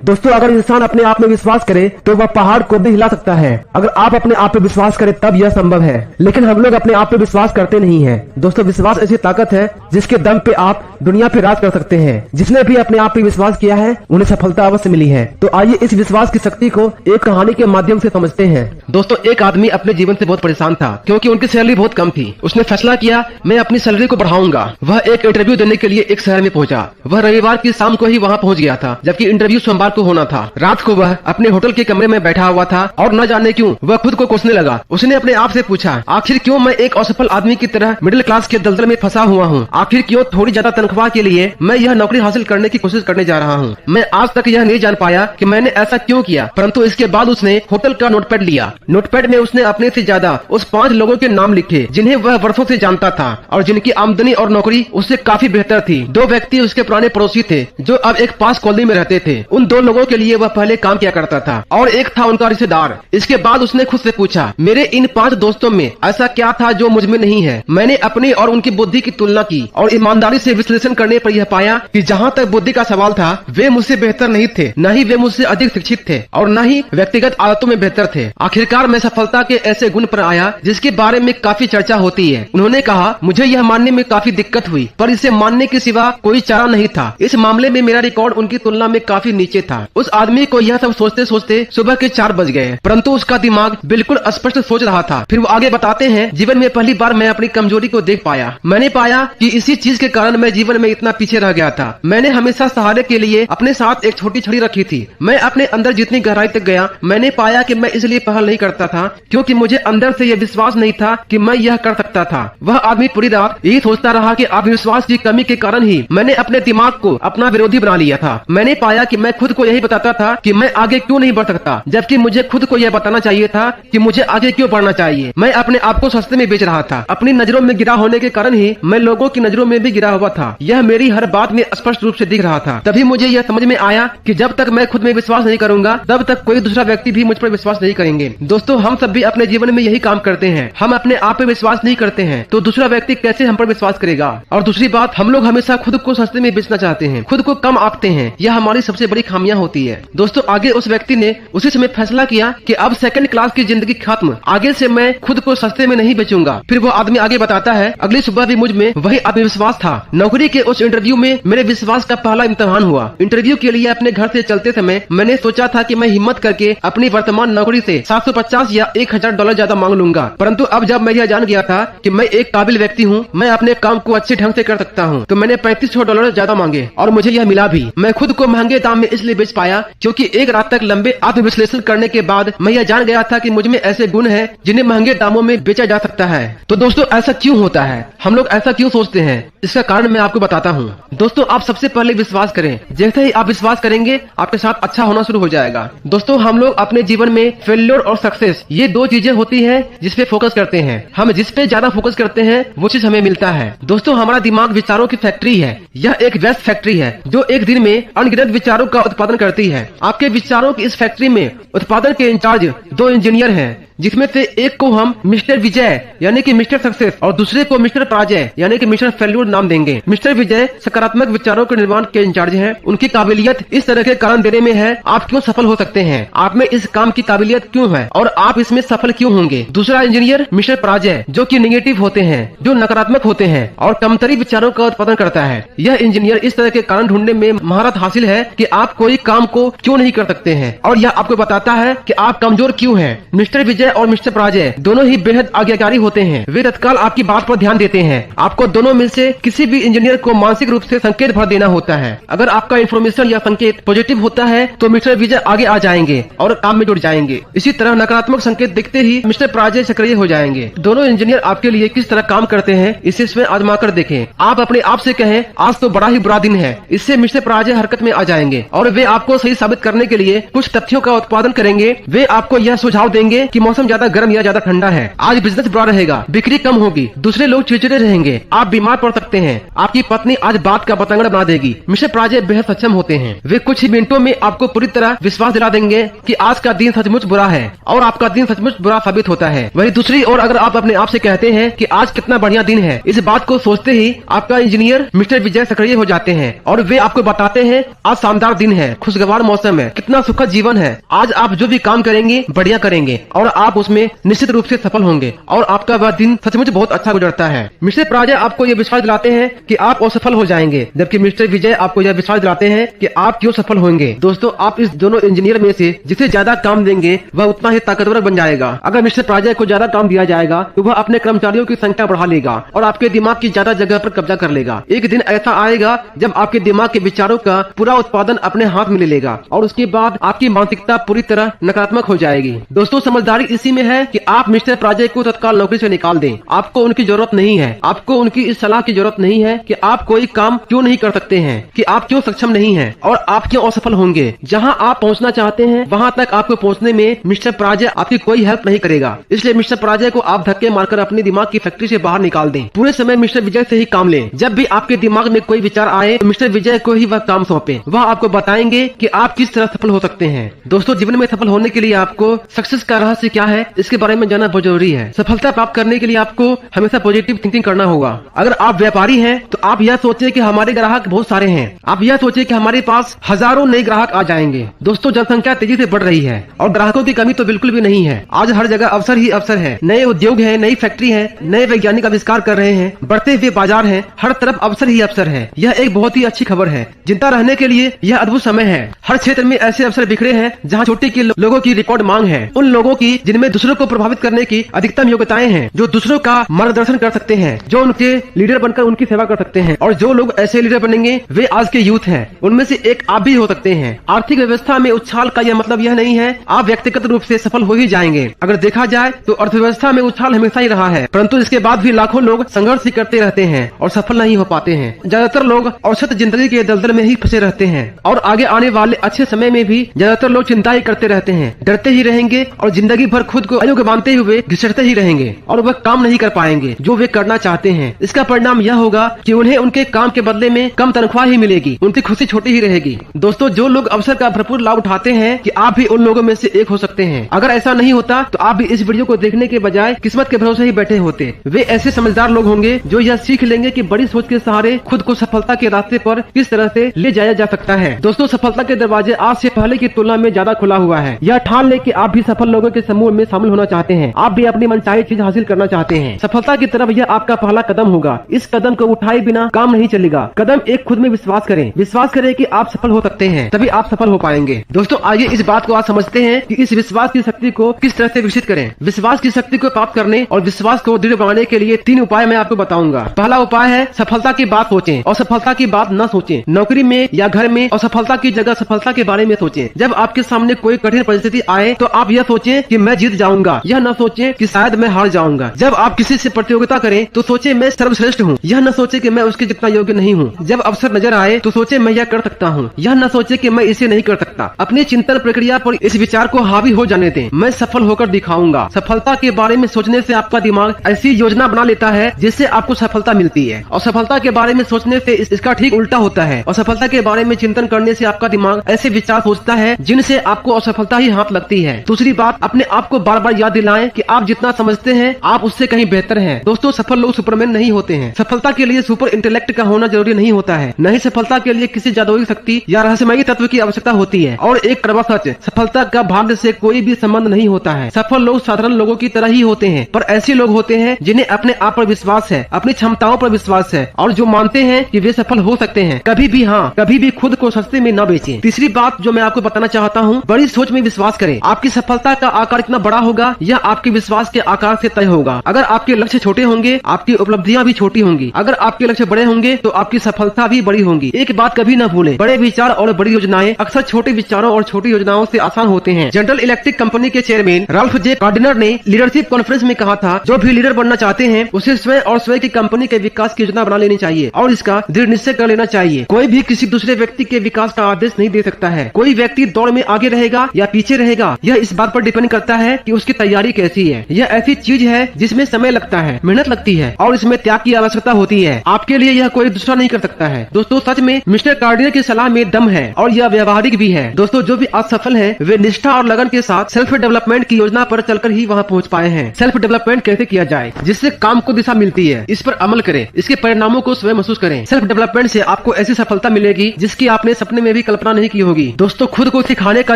दोस्तों अगर इंसान अपने आप में विश्वास करे तो वह पहाड़ को भी हिला सकता है। अगर आप अपने आप पे विश्वास करें तब यह संभव है, लेकिन हम लोग अपने आप पे विश्वास करते नहीं है। दोस्तों विश्वास ऐसी ताकत है जिसके दम पे आप दुनिया पे राज कर सकते हैं। जिसने भी अपने आप पे विश्वास किया है उन्हें सफलता अवश्य मिली है। तो आइए इस विश्वास की शक्ति को एक कहानी के माध्यम से समझते हैं। दोस्तों एक आदमी अपने जीवन से बहुत परेशान था क्योंकि उनकी सैलरी बहुत कम थी। उसने फैसला किया मैं अपनी सैलरी को बढ़ाऊंगा। वह एक इंटरव्यू देने के लिए एक शहर में पहुंचा। वह रविवार की शाम को ही वहां पहुंच गया था, जबकि इंटरव्यू सोमवार को होना था। रात को वह अपने होटल के कमरे में बैठा हुआ था और न जाने क्यों वह खुद को कोसने लगा। उसने अपने आप से पूछा आखिर क्यों मैं एक असफल आदमी की तरह मिडिल क्लास के दलदल में फंसा हुआ हूँ। आखिर क्यों थोड़ी ज्यादा तनख्वाह के लिए मैं यह नौकरी हासिल करने की कोशिश करने जा रहा हूँ। मैं आज तक यह नहीं जान पाया कि मैंने ऐसा क्यों किया। परंतु इसके बाद उसने होटल का नोटपैड लिया। नोटपैड में उसने अपने से ज्यादा उस 5 लोगों के नाम लिखे जिन्हें वह वर्षों से जानता था और जिनकी आमदनी और नौकरी उससे काफी बेहतर थी। 2 व्यक्ति उसके पुराने पड़ोसी थे जो अब एक पास कॉलोनी में रहते थे। उन 2 लोगों के लिए वह पहले काम किया करता था और एक था उनका रिश्तेदार। इसके बाद उसने खुद से पूछा मेरे इन 5 दोस्तों में ऐसा क्या था जो मुझ में नहीं है। मैंने अपनी और उनकी बुद्धि की तुलना की और ईमानदारी से विश्लेषण करने पर यह पाया कि जहाँ तक बुद्धि का सवाल था वे मुझसे बेहतर नहीं थे, न ही वे मुझसे अधिक शिक्षित थे और न ही व्यक्तिगत आदतों में बेहतर थे। आखिरकार मैं सफलता के ऐसे गुण पर आया जिसके बारे में काफी चर्चा होती है। उन्होंने कहा मुझे यह मानने में काफी दिक्कत हुई पर इसे मानने के सिवा कोई चारा नहीं था। इस मामले में मेरा रिकॉर्ड उनकी तुलना में काफी नीचे था। उस आदमी को यह सब सोचते सोचते सुबह के 4 बज गए, परंतु उसका दिमाग बिल्कुल स्पष्ट सोच रहा था। फिर वो आगे बताते हैं जीवन में पहली बार मैं अपनी कमजोरी को देख पाया। मैंने पाया कि इसी चीज के कारण मैं जीवन में इतना पीछे रह गया था। मैंने हमेशा सहारे के लिए अपने साथ एक छोटी छड़ी रखी थी। मैं अपने अंदर जितनी गहराई तक गया मैंने पाया कि मैं इसलिए पहल नहीं करता था क्योंकि मुझे अंदर से यह विश्वास नहीं था कि मैं यह कर सकता था। वह आदमी पूरी रात यही सोचता रहा कि आत्मविश्वास की कमी के कारण ही मैंने अपने दिमाग को अपना विरोधी बना लिया था। मैंने पाया कि मैं खुद को यही बताता था कि मैं आगे क्यों नहीं बढ़ सकता, जबकि मुझे खुद को यह बताना चाहिए था कि मुझे आगे क्यों बढ़ना चाहिए। मैं अपने आप को सस्ते में बेच रहा था। अपनी नजरों में गिरा होने के कारण ही मैं लोगों की नजरों में भी गिरा हुआ था। यह मेरी हर बात में स्पष्ट रूप से दिख रहा था। तभी मुझे यह समझ में आया कि जब तक मैं खुद में विश्वास नहीं करूंगा तब तक कोई दूसरा व्यक्ति भी मुझ पर विश्वास नहीं करेंगे। दोस्तों हम सब भी अपने जीवन में यही काम करते हैं। हम अपने आप पे विश्वास नहीं करते हैं तो दूसरा व्यक्ति कैसे हम पर विश्वास करेगा। और दूसरी बात हम लोग हमेशा खुद को सस्ते में बेचना चाहते हैं, खुद को कम आंकते हैं। यह हमारी सबसे बड़ी खामियां होती है। दोस्तों आगे उस व्यक्ति ने उसी समय फैसला किया कि अब सेकंड क्लास की जिंदगी खत्म, आगे से मैं खुद को सस्ते में नहीं बेचूंगा। फिर वो आदमी आगे बताता है अगली सुबह भी मुझ में वही आत्मविश्वास था। नौकरी के उस इंटरव्यू में मेरे विश्वास का पहला इम्तिहान हुआ। इंटरव्यू के लिए अपने घर से चलते समय मैंने सोचा था कि मैं हिम्मत करके अपनी वर्तमान नौकरी से 750 या $1000 ज्यादा मांग लूंगा। परंतु अब जब मैं यह जान गया था कि मैं एक काबिल व्यक्ति हूँ, मैं अपने काम को अच्छे ढंग से कर सकता हूँ, तो मैंने $3500 ज्यादा मांगे और मुझे यह मिला भी। मैं खुद को महंगे दाम में इसलिए बेच पाया क्योंकि एक रात तक लंबे आत्मविश्लेषण करने के बाद मैं यह जान गया था कि मुझ में ऐसे गुण हैं जिन्हें महंगे दामों में बेचा जा सकता है। तो दोस्तों ऐसा क्यों होता है, हम लोग ऐसा क्यों सोचते हैं, इसका कारण मैं आपको बताता हूँ। दोस्तों आप सबसे पहले विश्वास करें। जैसे ही आप विश्वास करेंगे आपके साथ अच्छा होना शुरू हो जाएगा। दोस्तों हम लोग अपने जीवन में फेल्योर और सक्सेस ये 2 चीजें होती हैं जिस पे फोकस करते हैं। हम जिस पे ज्यादा फोकस करते हैं वो चीज हमें मिलता है। दोस्तों हमारा दिमाग विचारों की फैक्ट्री है। यह एक व्यस्त फैक्ट्री है जो एक दिन में अनगिनत विचारों का उत्पादन करती है। आपके विचारों की इस फैक्ट्री में उत्पादन के इंचार्ज 2 इंजीनियर हैं, जिसमें से एक को हम मिस्टर विजय यानी कि मिस्टर सक्सेस और दूसरे को मिस्टर पराजय यानी कि मिस्टर फेल्यूर नाम देंगे। मिस्टर विजय सकारात्मक विचारों के निर्माण के इंचार्ज हैं। उनकी काबिलियत इस तरह के कारण देने में है आप क्यों सफल हो सकते हैं, आप में इस काम की काबिलियत क्यों है और आप इसमें सफल क्यों होंगे। दूसरा इंजीनियर मिस्टर पराजय जो कि नेगेटिव होते हैं, जो नकारात्मक होते हैं और कमतरी विचारों का उत्पादन करता है। यह इंजीनियर इस तरह के कारण ढूंढने में महारत हासिल है कि आप कोई काम को क्यों नहीं कर सकते हैं और यह आपको बताता है कि आप कमजोर क्यों हैं। मिस्टर विजय और मिस्टर पराजय दोनों ही बेहद आज्ञाकारी होते हैं। वे तत्काल आपकी बात पर ध्यान देते हैं। आपको दोनों में से किसी भी इंजीनियर को मानसिक रूप से संकेत भर देना होता है। अगर आपका इन्फॉर्मेशन या संकेत पॉजिटिव होता है तो मिस्टर विजय आगे आ जाएंगे और काम में जुड़ जाएंगे। इसी तरह नकारात्मक संकेत दिखते ही मिस्टर पराजय सक्रिय हो जाएंगे। दोनों इंजीनियर आपके लिए किस तरह काम करते हैं इसे इसमें आजमा कर देखें। आप अपने आप से कहें आज तो बड़ा ही बुरा दिन है, इससे मिस्टर पराजय हरकत में आ जाएंगे और वे आपको सही साबित करने के लिए कुछ तथ्यों का उत्पादन करेंगे। वे आपको यह सुझाव देंगे कि मौसम मौसम ज्यादा गर्म या ज्यादा ठंडा है, आज बिजनेस बुरा रहेगा, बिक्री कम होगी, दूसरे लोग चिड़चिड़े रहेंगे, आप बीमार पड़ सकते हैं, आपकी पत्नी आज बात का बतंगड़ बना देगी। मिस्टर प्राजय बेहद सक्षम होते हैं, वे कुछ ही मिनटों में आपको पूरी तरह विश्वास दिला देंगे कि आज का दिन सचमुच बुरा है और आपका दिन सचमुच बुरा साबित होता है। वही दूसरी ओर अगर आप अपने आप से कहते हैं कि आज कितना बढ़िया दिन है, इस बात को सोचते ही आपका इंजीनियर मिस्टर विजय सक्रिय हो जाते हैं और वे आपको बताते हैं आज शानदार दिन है, खुशगवार मौसम है, कितना सुखद जीवन है, आज आप जो भी काम करेंगे बढ़िया करेंगे और आप उसमें निश्चित रूप से सफल होंगे और आपका वह दिन सचमुच बहुत अच्छा गुजरता है। मिस्टर प्राजय आपको यह विश्वास दिलाते हैं कि आप असफल हो जाएंगे, जबकि मिस्टर विजय आपको यह विश्वास दिलाते हैं कि आप क्यों सफल होंगे। दोस्तों, आप इस दोनों इंजीनियर में से जिसे ज्यादा काम देंगे वह उतना ही ताकतवर बन जाएगा। अगर मिस्टर प्राजय को ज्यादा काम दिया जाएगा तो वह अपने कर्मचारियों की संख्या बढ़ा लेगा और आपके दिमाग की ज्यादा जगह पर कब्जा कर लेगा। एक दिन ऐसा आएगा जब आपके दिमाग के विचारों का पूरा उत्पादन अपने हाथ में ले लेगा और उसके बाद आपकी मानसिकता पूरी तरह नकारात्मक हो जाएगी। दोस्तों, समझदारी इसी में है कि आप मिस्टर प्राजय को तत्काल नौकरी से निकाल दें। आपको उनकी जरूरत नहीं है, आपको उनकी इस सलाह की जरूरत नहीं है कि आप कोई काम क्यों नहीं कर सकते हैं, कि आप क्यों सक्षम नहीं हैं और आप क्यों असफल होंगे। जहां आप पहुंचना चाहते हैं वहां तक आपको पहुंचने में मिस्टर प्राजय आपकी कोई हेल्प नहीं करेगा। इसलिए मिस्टर प्राजय को आप धक्के मारकर अपने दिमाग की फैक्ट्री से बाहर निकाल दें। पूरे समय मिस्टर विजय से ही काम लें। जब भी आपके दिमाग में कोई विचार आए तो मिस्टर विजय को ही वह काम सौंपे। वह आपको बताएंगे कि आप किस तरह सफल हो सकते हैं। दोस्तों, जीवन में सफल होने के लिए आपको सक्सेस का रहस्य क्या है इसके बारे में जानना बहुत जरूरी है। सफलता प्राप्त करने के लिए आपको हमेशा पॉजिटिव थिंकिंग करना होगा। अगर आप व्यापारी हैं तो आप यह सोचें कि हमारे ग्राहक बहुत सारे हैं, आप यह सोचें कि हमारे पास हजारों नए ग्राहक आ जाएंगे। दोस्तों, जनसंख्या तेजी से बढ़ रही है और ग्राहकों की कमी तो बिल्कुल भी नहीं है। आज हर जगह अवसर ही अवसर है, नए उद्योग है, नई फैक्ट्री है, नए वैज्ञानिक आविष्कार कर रहे हैं, बढ़ते हुए बाजार है, हर तरफ अवसर ही अवसर है। यह एक बहुत ही अच्छी खबर है। जिंदा रहने के लिए यह अद्भुत समय है। हर क्षेत्र में ऐसे अवसर बिखरे हैं जहाँ छोटे के लोगों की रिकॉर्ड मांग है, उन लोगों की जिनमें दूसरों को प्रभावित करने की अधिकतम योग्यताएं हैं, जो दूसरों का मार्गदर्शन कर सकते हैं, जो उनके लीडर बनकर उनकी सेवा कर सकते हैं। और जो लोग ऐसे लीडर बनेंगे वे आज के यूथ हैं, उनमें से एक आप भी हो सकते हैं। आर्थिक व्यवस्था में उछाल का यह मतलब यह नहीं है आप व्यक्तिगत रूप से सफल हो ही जाएंगे। अगर देखा जाए तो अर्थव्यवस्था में उछाल हमेशा ही रहा है, परंतु इसके बाद भी लाखों लोग संघर्ष ही करते रहते हैं और सफल नहीं हो पाते हैं। ज्यादातर लोग औसत जिंदगी के दलदल में ही फंसे रहते हैं और आगे आने वाले अच्छे समय में भी ज्यादातर लोग चिंता ही करते रहते हैं, डरते ही रहेंगे और जिंदगी भर खुद को अयोग्य मानते हुए घिसटते ही रहेंगे और वह काम नहीं कर पाएंगे जो वे करना चाहते हैं। इसका परिणाम यह होगा कि उन्हें उनके काम के बदले में कम तनख्वाह ही मिलेगी, उनकी खुशी छोटी ही रहेगी। दोस्तों, जो लोग अवसर का भरपूर लाभ उठाते हैं कि आप भी उन लोगों में से एक हो सकते हैं। अगर ऐसा नहीं होता तो आप भी इस वीडियो को देखने के बजाय किस्मत के भरोसे ही बैठे होते। वे ऐसे समझदार लोग होंगे जो यह सीख लेंगे कि बड़ी सोच के सहारे खुद को सफलता के रास्ते पर किस तरह से ले जाया जा सकता है। दोस्तों, सफलता के दरवाजे आज से पहले की तुलना में ज्यादा खुला हुआ है। यह ठान ले कि आप भी सफल लोगों के समूह में शामिल होना चाहते हैं, आप भी अपनी मनचाही चीज हासिल करना चाहते हैं। सफलता की तरफ यह आपका पहला कदम होगा। इस कदम को उठाए बिना काम नहीं चलेगा। कदम एक, खुद में विश्वास करें। विश्वास करें कि आप सफल हो सकते हैं, तभी आप सफल हो पाएंगे। दोस्तों, आइए इस बात को आज समझते हैं कि इस विश्वास की शक्ति को किस तरह से विकसित करें। विश्वास की शक्ति को प्राप्त करने और विश्वास को दृढ़ बनाने के लिए 3 उपाय मैं आपको बताऊंगा। पहला उपाय है सफलता की बात सोचें और सफलता की बात न सोचें। नौकरी में या घर में और सफलता की जगह सफलता के बारे में सोचें। जब आपके सामने कोई कठिन परिस्थिति आए तो आप यह सोचें कि मैं जीत जाऊंगा, यह न सोचें कि शायद मैं हार जाऊंगा। जब आप किसी से प्रतियोगिता करें तो सोचें मैं सर्वश्रेष्ठ हूँ, यह न सोचे कि मैं उसके जितना योग्य नहीं हूँ। जब अवसर नजर आए तो सोचे मैं यह कर सकता हूँ, यह न सोचे कि मैं इसे नहीं कर सकता। अपनी चिंतन प्रक्रिया पर इस विचार को हावी हो जाने दें, मैं सफल होकर दिखाऊंगा। सफलता के बारे में सोचने से आपका दिमाग ऐसी योजना बना लेता है जिससे आपको सफलता मिलती है और सफलता के बारे में सोचने से इसका ठीक उल्टा होता है। और सफलता के बारे में चिंतन करने से आपका दिमाग ऐसे विचार सोचता है जिनसे आपको असफलता ही हाथ लगती है। दूसरी बात, अपने आप को बार बार याद दिलाएं कि आप जितना समझते हैं आप उससे कहीं बेहतर हैं। दोस्तों, सफल लोग सुपरमैन नहीं होते हैं। सफलता के लिए सुपर इंटेलेक्ट का होना जरूरी नहीं होता है, नहीं सफलता के लिए किसी जादुई शक्ति या रहस्यमयी तत्व की आवश्यकता होती है। और एक कड़वा सच, सफलता का भाग्य से कोई भी संबंध नहीं होता है। सफल लोग साधारण लोगों की तरह ही होते हैं, पर ऐसे लोग होते हैं जिन्हें अपने आप पर विश्वास है, अपनी क्षमताओं पर विश्वास है और जो मानते हैं कि वे सफल हो सकते हैं। कभी भी कभी भी खुद को सस्ते में न बेचें। तीसरी बात जो मैं आपको बताना चाहता हूँ, बड़ी सोच में विश्वास करें। आपकी सफलता का आकार इतना बड़ा होगा यह आपके विश्वास के आकार से तय होगा। अगर आपके लक्ष्य छोटे होंगे आपकी उपलब्धियां भी छोटी होंगी। अगर आपके लक्ष्य बड़े होंगे तो आपकी सफलता भी बड़ी होंगी। एक बात कभी न भूलें, बड़े विचार और बड़ी योजनाएं अक्सर छोटे विचारों और छोटी योजनाओं से आसान होते हैं। जनरल इलेक्ट्रिक कंपनी के चेयरमैन राल्फ जे कार्डिनर ने लीडरशिप कॉन्फ्रेंस में कहा था, जो भी लीडर बनना चाहते हैं उसे स्वयं और स्वयं की कंपनी के विकास की योजना बना लेनी चाहिए और इसका दृढ़ निश्चय कर लेना चाहिए। कोई भी किसी दूसरे व्यक्ति के विकास का आदेश नहीं दे सकता है। कोई व्यक्ति दौड़ में आगे रहेगा या पीछे रहेगा यह इस बात पर डिपेंड करता है है कि उसकी तैयारी कैसी है। यह ऐसी चीज है जिसमें समय लगता है, मेहनत लगती है और इसमें त्याग की आवश्यकता होती है। आपके लिए यह कोई दूसरा नहीं कर सकता है। दोस्तों सच में मिस्टर कार्डिनल की सलाह में दम है और यह व्यवहारिक भी है। दोस्तों जो भी आज सफल हैं, वे निष्ठा और लगन के साथ सेल्फ डेवलपमेंट की योजना पर चलकर ही वहां पहुंच पाए हैं। सेल्फ डेवलपमेंट कैसे किया जाए जिससे काम को दिशा मिलती है, इस पर अमल करें, इसके परिणामों को स्वयं महसूस करें। सेल्फ डेवलपमेंट से आपको ऐसी सफलता मिलेगी जिसकी आपने सपने में भी कल्पना नहीं की होगी। दोस्तों खुद को सिखाने का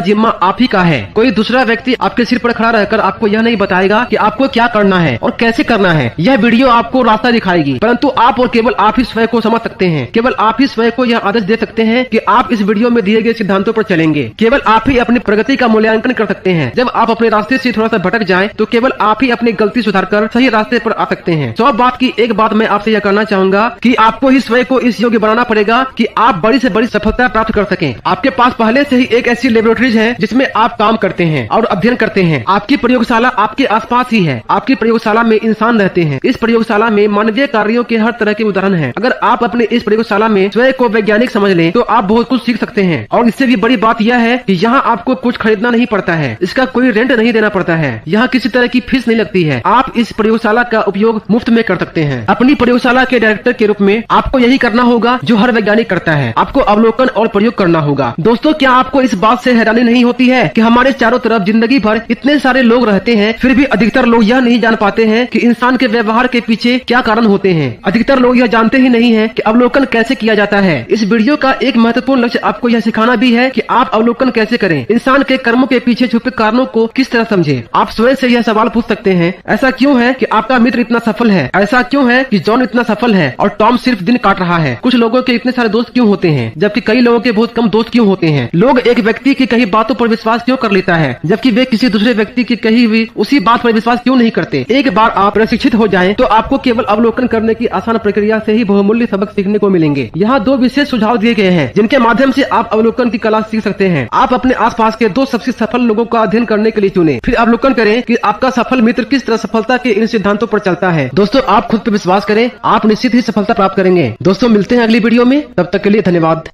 जिम्मा आप ही का है। कोई दूसरा व्यक्ति आपके सिर पर खड़ा रहकर आपको यह नहीं बताएगा कि आपको क्या करना है और कैसे करना है। यह वीडियो आपको रास्ता दिखाएगी, परंतु आप और केवल आप ही स्वयं को समझ सकते हैं। केवल आप ही स्वयं को यह आदेश दे सकते हैं कि आप इस वीडियो में दिए गए सिद्धांतों पर चलेंगे। केवल आप ही अपनी प्रगति का मूल्यांकन कर सकते हैं। जब आप अपने रास्ते से थोड़ा सा भटक जाएं, तो केवल आप ही अपनी गलती सुधारकर सही रास्ते पर आ सकते हैं। 100 बात की एक बात मैं आपसे यह करना चाहूंगा कि आपको ही स्वयं को इस योग्य बनाना पड़ेगा कि आप बड़ी से बड़ी सफलता प्राप्त कर सकें। आपके पास पहले से ही एक ऐसी लेबोरेटरीज है जिसमें आप काम करते हैं और अध्ययन करते हैं। आपकी प्रयोगशाला आपके आसपास ही है। आपकी प्रयोगशाला में इंसान रहते हैं। इस प्रयोगशाला में मानवीय कार्यों के हर तरह के उदाहरण हैं। अगर आप अपने इस प्रयोगशाला में स्वयं को वैज्ञानिक समझ लें तो आप बहुत कुछ सीख सकते हैं। और इससे भी बड़ी बात यह है कि यहाँ आपको कुछ खरीदना नहीं पड़ता है, इसका कोई रेंट नहीं देना पड़ता है, यहाँ किसी तरह की फीस नहीं लगती है। आप इस प्रयोगशाला का उपयोग मुफ्त में कर सकते हैं। अपनी प्रयोगशाला के डायरेक्टर के रूप में आपको यही करना होगा जो हर वैज्ञानिक करता है। आपको अवलोकन और प्रयोग करना होगा। दोस्तों क्या आपको इस बात से हैरानी नहीं होती है कि हमारे चारों तरफ जिंदगी भर इतने सारे लोग रहते हैं, फिर भी अधिकतर लोग यह नहीं जान पाते हैं कि इंसान के व्यवहार के पीछे क्या कारण होते हैं। अधिकतर लोग यह जानते ही नहीं है कि अवलोकन कैसे किया जाता है। इस वीडियो का एक महत्वपूर्ण लक्ष्य आपको यह सिखाना भी है कि आप अवलोकन कैसे करें, इंसान के कर्मों के पीछे छुपे कारणों को किस तरह समझे। आप स्वयं से यह सवाल पूछ सकते हैं, ऐसा क्यों है कि आपका मित्र इतना सफल है? ऐसा क्यों है कि जॉन इतना सफल है और टॉम सिर्फ दिन काट रहा है? कुछ लोगों के इतने सारे दोस्त क्यों होते हैं जबकि कई लोगों के बहुत कम दोस्त क्यों होते हैं? लोग एक व्यक्ति की कही बातों पर विश्वास क्यों कर लेता है जबकि वे किसी दूसरे व्यक्ति की कही हुई उसी बात पर विश्वास क्यों नहीं करते? एक बार आप प्रशिक्षित हो जाएं तो आपको केवल अवलोकन करने की आसान प्रक्रिया से ही बहुमूल्य सबक सीखने को मिलेंगे। यहाँ 2 विशेष सुझाव दिए गए हैं जिनके माध्यम से आप अवलोकन की कला सीख सकते हैं। आप अपने आसपास के 2 सबसे सफल लोगों का अध्ययन करने के लिए चुनें, फिर अवलोकन करें कि आपका सफल मित्र किस तरह सफलता के इन सिद्धांतों पर चलता है। दोस्तों आप खुद पर विश्वास करें, आप निश्चित ही सफलता प्राप्त करेंगे। दोस्तों मिलते हैं अगली वीडियो में, तब तक के लिए धन्यवाद।